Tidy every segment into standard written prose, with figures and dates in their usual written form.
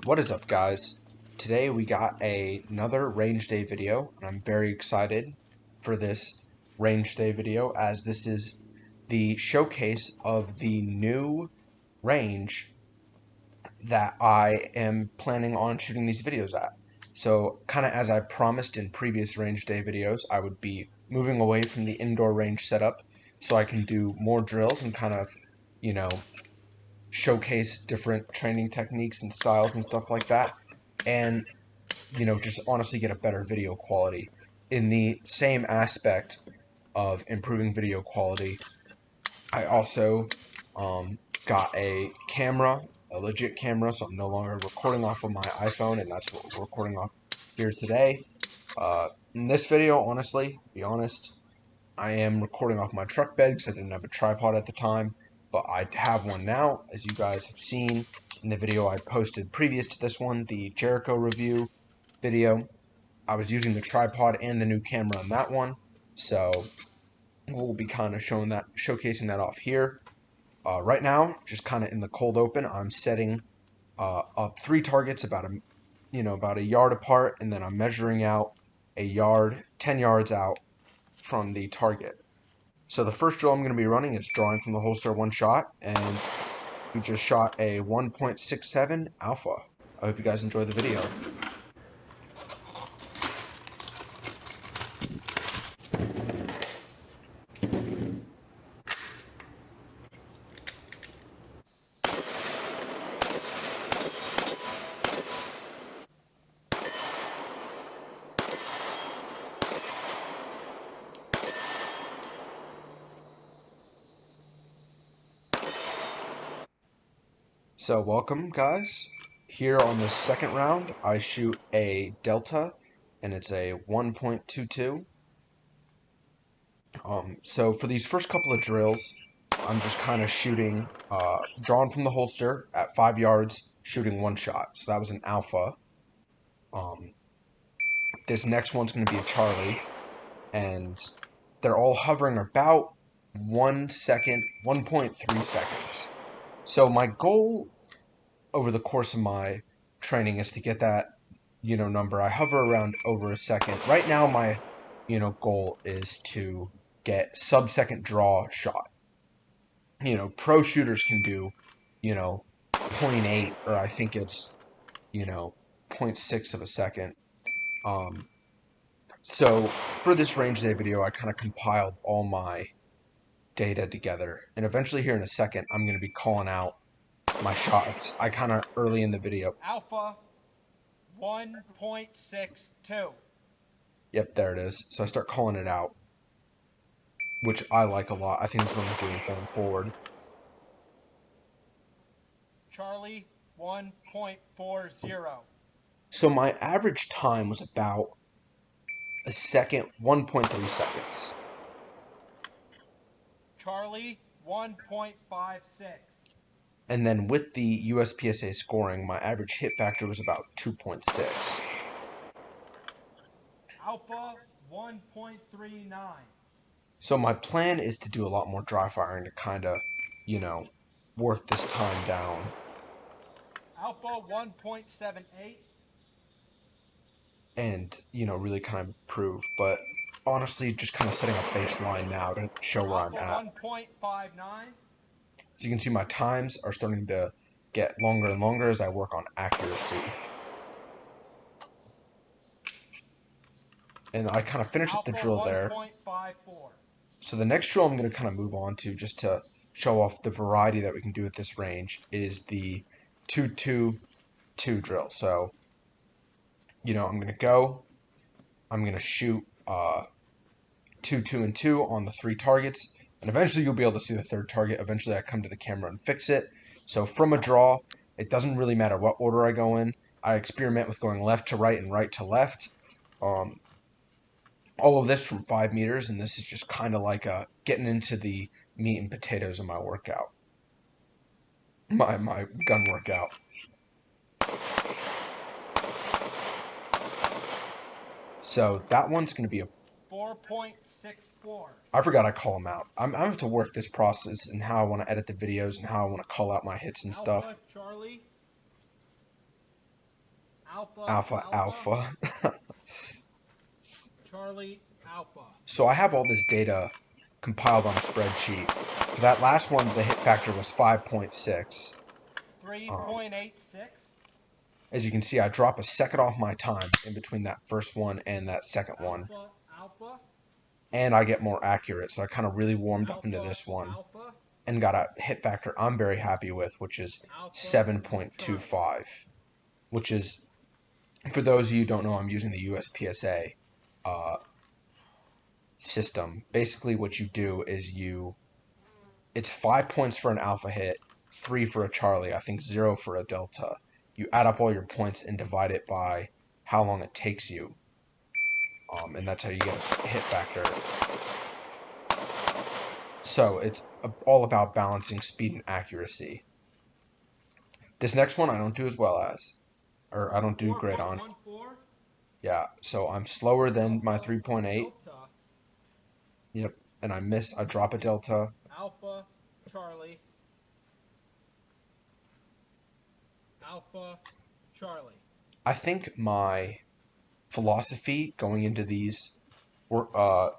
What is up, guys? Today we got another range day video, and I'm very excited for this range day video as this is the showcase of the new range that I am planning on shooting these videos at. So, kind of as I promised in previous range day videos, I would be moving away from the indoor range setup so I can do more drills and kind of, you know, showcase different training techniques and styles and stuff like that. And just honestly get a better video quality. In the same aspect of improving video quality, I also got a camera, a legit camera, so I'm no longer recording off of my iPhone, and that's what we're recording off here today. In this video, honestly, to be honest, I am recording off my truck bed because I didn't have a tripod at the time, but I have one now, as you guys have seen in the video I posted previous to this one, the Jericho review video. I was using the tripod and the new camera on that one, so we'll be kind of showcasing that off here. Right now, just kind of in the cold open, I'm setting up 3 targets about a yard apart, and then I'm measuring out a yard, 10 yards out from the target. So the first drill I'm going to be running is drawing from the holster one shot, and we just shot a 1.67 alpha. I hope you guys enjoy the video. So welcome, guys. Here on the second round, I shoot a delta, and it's a 1.22. So for these first couple of drills, I'm just kind of shooting, drawn from the holster at 5 yards, shooting one shot. So that was an alpha. This next one's going to be a Charlie, and they're all hovering about 1 second, 1.3 seconds. So my goal over the course of my training is to get that, number. I hover around over a second. Right now, my, goal is to get sub-second draw shot. Pro shooters can do, 0.8, or I think it's, 0.6 of a second. So for this range day video, I kind of compiled all my data together. And eventually here in a second, I'm going to be calling out my shots. I kind of early in the video. Alpha 1.62. Yep, there it is. So I start calling it out, which I like a lot. I think it's what I'm doing going forward. Charlie 1.40. So my average time was about a second, 1.3 seconds. Charlie 1.56. And then with the USPSA scoring, my average hit factor was about 2.6. Alpha 1.39. So my plan is to do a lot more dry firing to kind of, work this time down. Alpha 1.78. And, really kind of improve. But honestly, just kind of setting a baseline now to show where I'm Alpha at. 1.59. As you can see, my times are starting to get longer and longer as I work on accuracy. And I kind of finished the drill there. 1.54. So the next drill I'm going to kind of move on to, just to show off the variety that we can do at this range, is the 2-2-2 drill. So, I'm going to go, I'm going to shoot 2, 2, and 2 on the 3 targets, and eventually you'll be able to see the third target. Eventually I come to the camera and fix it. So from a draw, it doesn't really matter what order I go in. I experiment with going left to right and right to left. All of this from 5 meters, and this is just kind of like getting into the meat and potatoes of my workout. My gun workout. So that one's going to be a 4.64. I forgot I call them out. I'm have to work this process and how I want to edit the videos and how I want to call out my hits and stuff. Alpha Charlie Alpha, Alpha, Alpha. Charlie, Alpha. So I have all this data compiled on a spreadsheet. For that last one, the hit factor was 5.6. 3.86. As you can see, I drop a second off my time in between that first one and that second one. Alpha, Alpha. And I get more accurate, so I kind of really warmed up into this one Alpha. and got a hit factor I'm very happy with, which is Alpha, 7.25, which is, for those of you who don't know, I'm using the USPSA system. Basically what you do is it's 5 points for an alpha hit, 3 for a Charlie, I think 0 for a Delta. You add up all your points and divide it by how long it takes you. And that's how you get a hit factor. So it's all about balancing speed and accuracy. This next one I don't do as well as, or I don't do great on. 4.14. Yeah, so I'm slower than my 3.8. Delta, Yep, and I drop a Delta. Alpha, Charlie. Alpha, Charlie. I think my philosophy going into these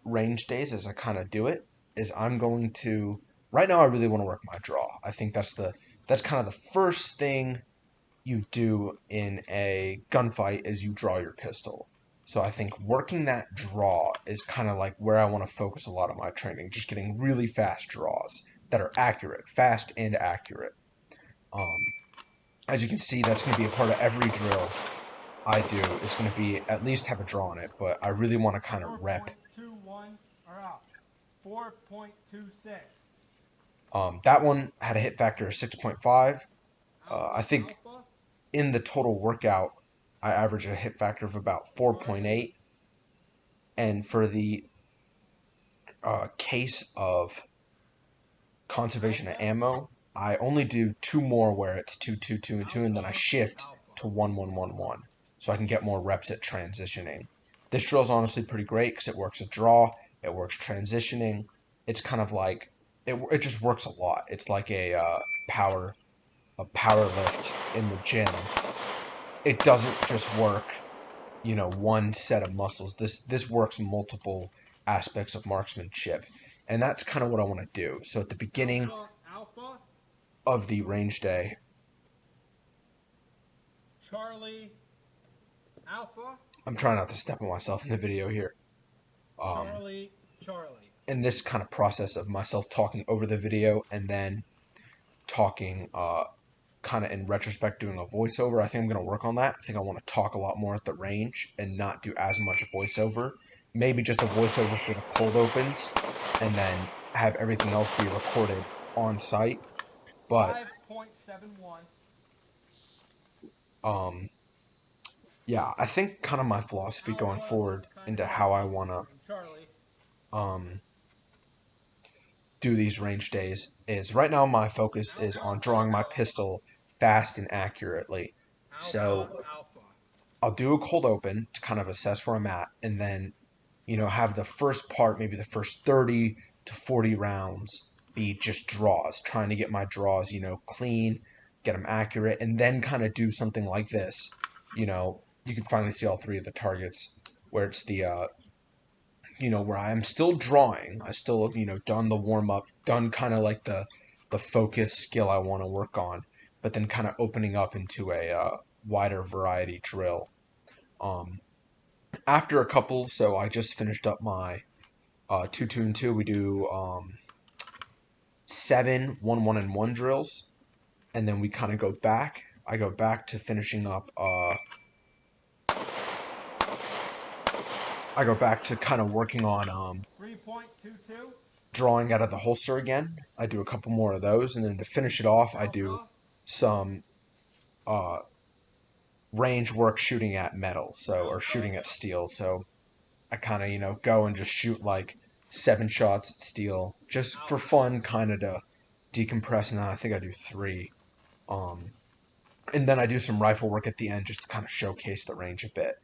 range days as I kind of do it is I'm going to, right now I really want to work my draw. I think that's kind of the first thing you do in a gunfight is you draw your pistol. So I think working that draw is kind of like where I want to focus a lot of my training, just getting really fast draws that are accurate, fast and accurate. As you can see, that's going to be a part of every drill I do. It's going to be at least have a draw on it, but I really want to kind of rep. 4.21 or out. 4.26. That one had a hit factor of 6.5. I think Alpha, in the total workout, I average a hit factor of about 4.8. And for the case of conservation of ammo, I only do 2 more where it's 2, 2, 2, and 2, and then I shift to 1, 1, 1, 1, so I can get more reps at transitioning. This drill is honestly pretty great because it works a draw, it works transitioning. It's kind of like it just works a lot. It's like a power lift in the gym. It doesn't just work, one set of muscles. This works multiple aspects of marksmanship, and that's kind of what I want to do. So at the beginning Alpha, of the range day, Charlie, Alpha, I'm trying not to step on myself in the video here. Charlie, Charlie. In this kind of process of myself talking over the video and then talking kind of in retrospect doing a voiceover, I think I'm going to work on that. I think I want to talk a lot more at the range and not do as much voiceover. Maybe just a voiceover for the cold opens and then have everything else be recorded on site. But 5.71. Yeah, I think kind of my philosophy going forward into how I want to do these range days is right now my focus is on drawing my pistol fast and accurately. So I'll do a cold open to kind of assess where I'm at, and then have the first part, maybe the first 30 to 40 rounds be just draws, trying to get my draws clean, get them accurate, and then kind of do something like this. You can finally see all 3 of the targets where it's the where I am still drawing. I still have done the warm-up, done kind of like the focus skill I want to work on, but then kind of opening up into a wider variety drill. After a couple, so I just finished up my 2, 2, and 2. We do 7 1, 1, and 1 drills, and then we kind of go back. I go back to finishing up I go back to kind of working on 3.22. drawing out of the holster again. I do a couple more of those, and then to finish it off, I do some range work shooting at metal, or shooting at steel. So I kind of go and just shoot like 7 shots at steel, just for fun, kind of to decompress. And then I think I do 3, and then I do some rifle work at the end, just to kind of showcase the range a bit.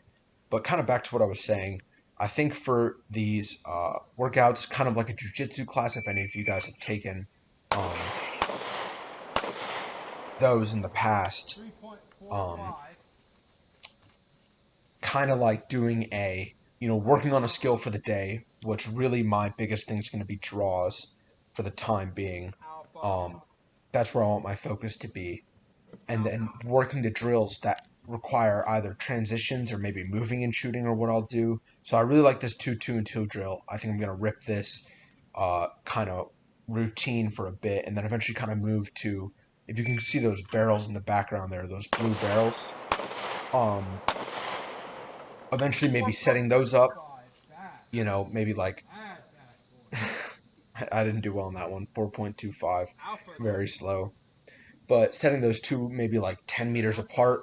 But kind of back to what I was saying, I think for these workouts, kind of like a jiu-jitsu class, if any of you guys have taken those in the past, kind of like doing working on a skill for the day, which really my biggest thing is going to be draws for the time being. That's where I want my focus to be. And then working the drills that require either transitions or maybe moving and shooting or what I'll do. So I really like this 2-2-2 drill. I think I'm going to rip this kind of routine for a bit and then eventually kind of move to, if you can see those barrels in the background there, those blue barrels. Eventually maybe setting those up, maybe like, I didn't do well on that one, 4.25, very slow. But setting those two maybe like 10 meters apart,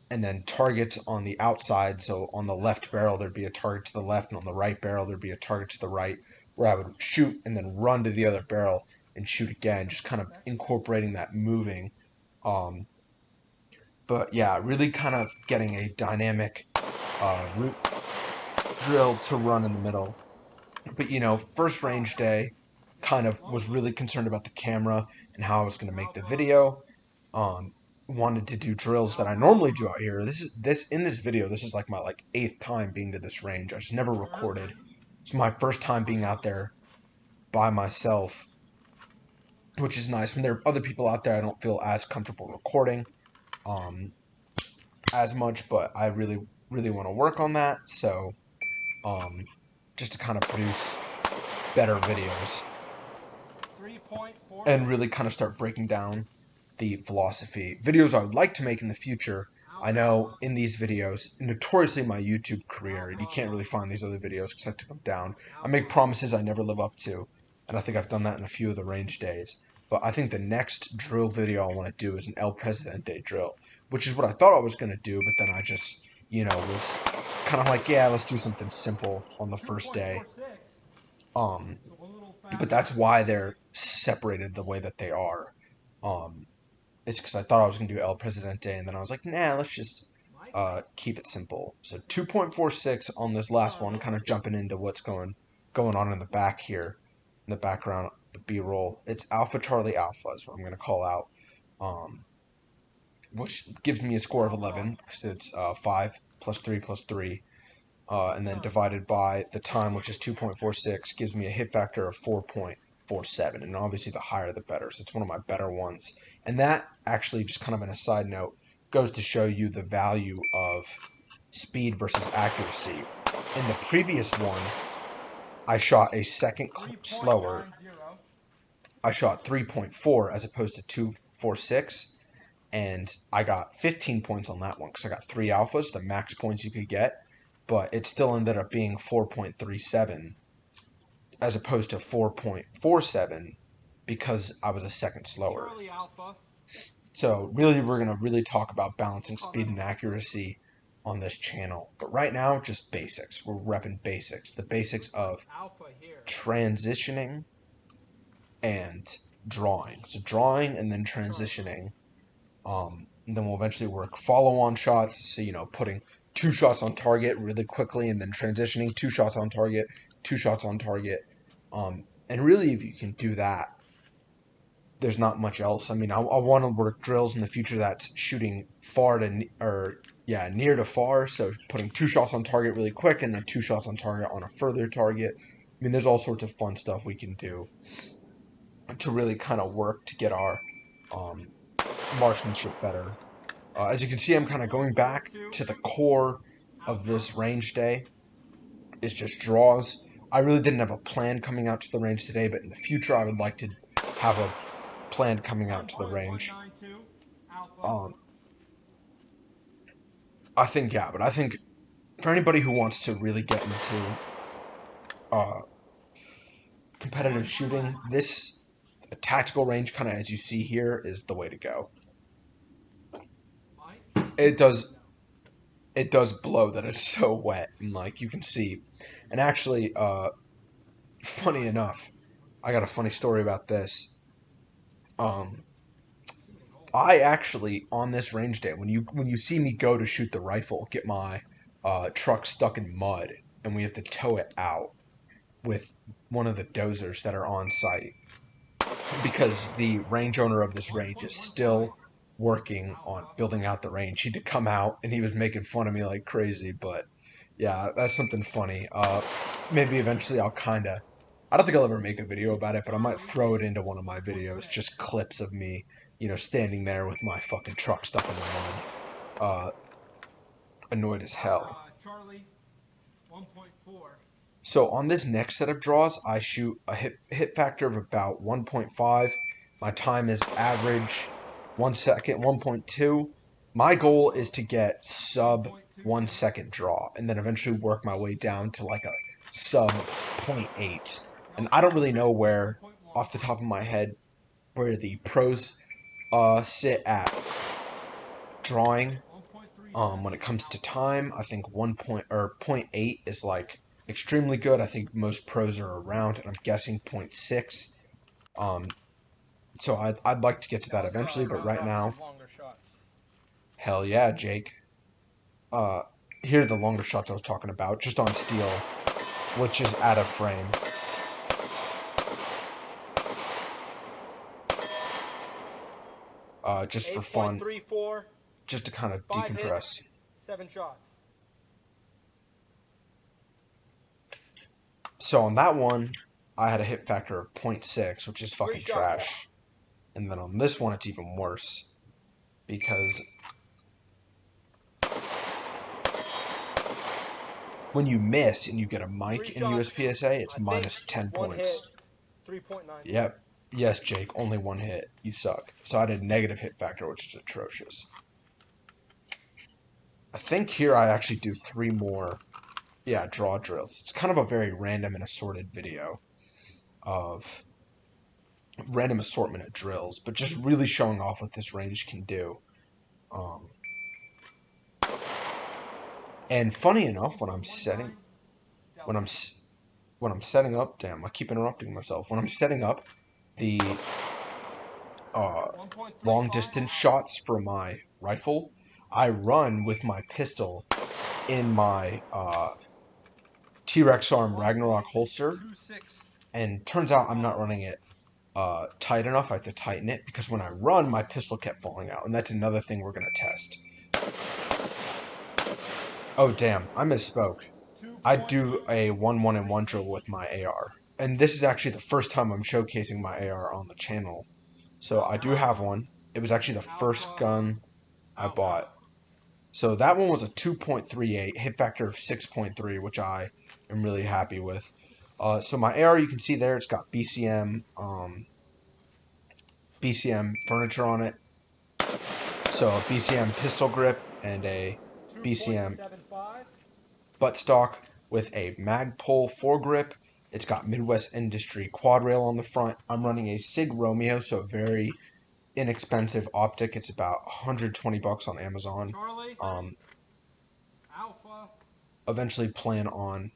and then targets on the outside. So on the left barrel, there'd be a target to the left, and on the right barrel, there'd be a target to the right, where I would shoot and then run to the other barrel and shoot again, just kind of incorporating that moving. But yeah, really kind of getting a dynamic route drill to run in the middle. But first range day, kind of was really concerned about the camera and how I was going to make the video. Wanted to do drills that I normally do out here. In this video, this is like my 8th time being to this range. I just never recorded. It's my first time being out there by myself, which is nice. When there are other people out there, I don't feel as comfortable recording as much, but I really, really want to work on that. So, just to kind of produce better videos and really kind of start breaking down the philosophy. Videos I would like to make in the future. I know in these videos, notoriously my YouTube career, you can't really find these other videos because I took them down. I make promises I never live up to, and I think I've done that in a few of the range days. But I think the next drill video I want to do is an El Presidente drill, which is what I thought I was going to do, but then I just, was kind of like, yeah, let's do something simple on the first day. But that's why they're separated the way that they are. It's because I thought I was going to do El Presidente, and then I was like, nah, let's just keep it simple. So 2.46 on this last one, kind of jumping into what's going on in the back here, in the background, the B-roll. It's Alpha Charlie Alpha is what I'm going to call out, which gives me a score of 11, because it's 5 plus 3 plus 3, and then divided by the time, which is 2.46, gives me a hit factor of 4.47, and obviously the higher the better, so it's one of my better ones. And that actually, just kind of on a side note, goes to show you the value of speed versus accuracy. In the previous one, I shot a second slower. I shot 3.4 as opposed to 2.46, and I got 15 points on that one because I got 3 alphas, the max points you could get, but it still ended up being 4.37 as opposed to 4.47 because I was a second slower. So really, we're going to really talk about balancing speed and accuracy on this channel. But right now, just basics. We're repping basics. The basics of transitioning and drawing. So drawing and then transitioning. And then we'll eventually work follow-on shots. So, putting 2 shots on target really quickly and then transitioning 2 shots on target, 2 shots on target. And really, if you can do that, there's not much else. I mean, I want to work drills in the future that's shooting near to far. So putting 2 shots on target really quick and then 2 shots on target on a further target. I mean, there's all sorts of fun stuff we can do to really kind of work to get our marksmanship better. As you can see, I'm kind of going back to the core of this range day. It's just draws. I really didn't have a plan coming out to the range today, but in the future I would like to have a plan coming out to the range. I think for anybody who wants to really get into competitive shooting, this tactical range, kind of as you see here, is the way to go. It does blow that it's so wet, and you can see. And actually, funny enough, I got a funny story about this. I actually, on this range day, when you see me go to shoot the rifle, get my truck stuck in mud, and we have to tow it out with one of the dozers that are on site, because the range owner of this range is still working on building out the range. He did come out and he was making fun of me like crazy, but yeah, that's something funny. Maybe eventually I don't think I'll ever make a video about it, but I might throw it into one of my videos, just clips of me, standing there with my fucking truck stuck in the mud, annoyed as hell. Charlie, 1.4. So on this next set of draws, I shoot a hit factor of about 1.5. My time is average 1 second, 1.2. My goal is to get sub 1 second draw, and then eventually work my way down to like a sub 0.8. And I don't really know where, off the top of my head, where the pros sit at drawing. When it comes to time, I think 0.8 is like extremely good. I think most pros are around, and I'm guessing 0.6. So I'd like to get to that eventually, but right now, hell yeah, Jake. Here are the longer shots I was talking about, just on steel, which is out of frame. Just for fun, just to kind of decompress. Hits, 7 shots. So on that one, I had a hit factor of 0.6, which is fucking trash. And then on this one, it's even worse, because when you miss and you get a mic in USPSA, it's minus 10 points. 3.9. Yep. Yes, Jake, only 1 hit. You suck. So I had a negative hit factor, which is atrocious. I think here I actually do 3 more, draw drills. It's kind of a very random and assorted video of random assortment of drills, but just really showing off what this range can do. And funny enough, when I'm setting up, damn, I keep interrupting myself. When I'm setting up the long distance shots for my rifle, I run with my pistol in my T-Rex Arm Ragnarok holster, and turns out I'm not running it tight enough. I have to tighten it, because when I run, my pistol kept falling out, and that's another thing we're going to test. Oh damn, I misspoke. I do a 1-1-1 drill with my AR, and this is actually the first time I'm showcasing my AR on the channel. So I do have one. It was actually the first gun I bought. So that one was a 2.38, hit factor of 6.3, which I am really happy with. So my AR, you can see there, it's got BCM furniture on it. So a BCM pistol grip and a BCM buttstock with a Magpul foregrip. It's got Midwest Industry quad rail on the front. I'm running a Sig Romeo, so a very inexpensive optic. It's about 120 bucks on Amazon. Eventually plan on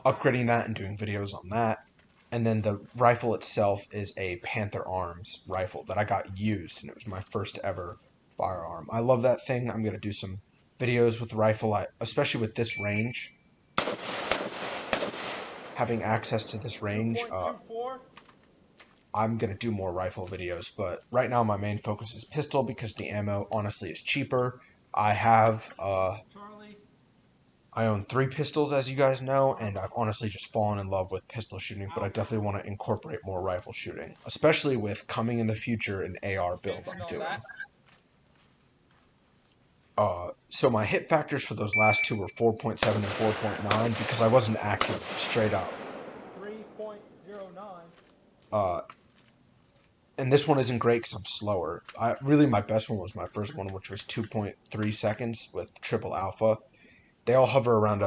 upgrading that and doing videos on that. And then the rifle itself is a Panther Arms rifle that I got used, and it was my first ever firearm. I love that thing. I'm going to do some videos with the rifle, especially with this range. Having access to this range, I'm going to do more rifle videos, but right now my main focus is pistol, because the ammo honestly is cheaper. I own 3 pistols, as you guys know, and I've honestly just fallen in love with pistol shooting, but I definitely want to incorporate more rifle shooting, especially with coming in the future an AR build I'm doing. So my hit factors for those last 2 were 4.7 and 4.9, because I wasn't accurate, straight up. 3.09. And this one isn't great because I'm slower. Really, my best one was my first one, which was 2.3 seconds with triple alpha. They all hover around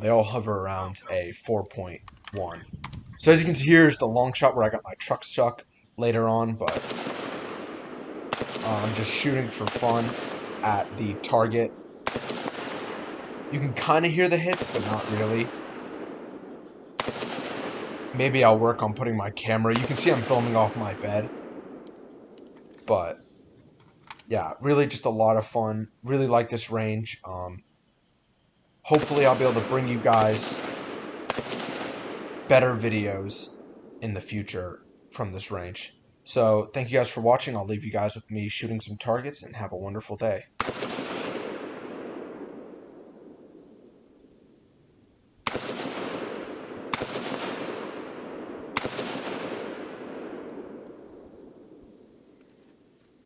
they all hover around a 4.1. So as you can see, here is the long shot where I got my truck stuck later on, but I'm just shooting for fun at the target. You can kind of hear the hits, but not really. Maybe I'll work on putting my camera. You can see I'm filming off my bed. But yeah, really just a lot of fun. Really like this range. Hopefully I'll be able to bring you guys better videos in the future from this range. So thank you guys for watching. I'll leave you guys with me shooting some targets, and have a wonderful day.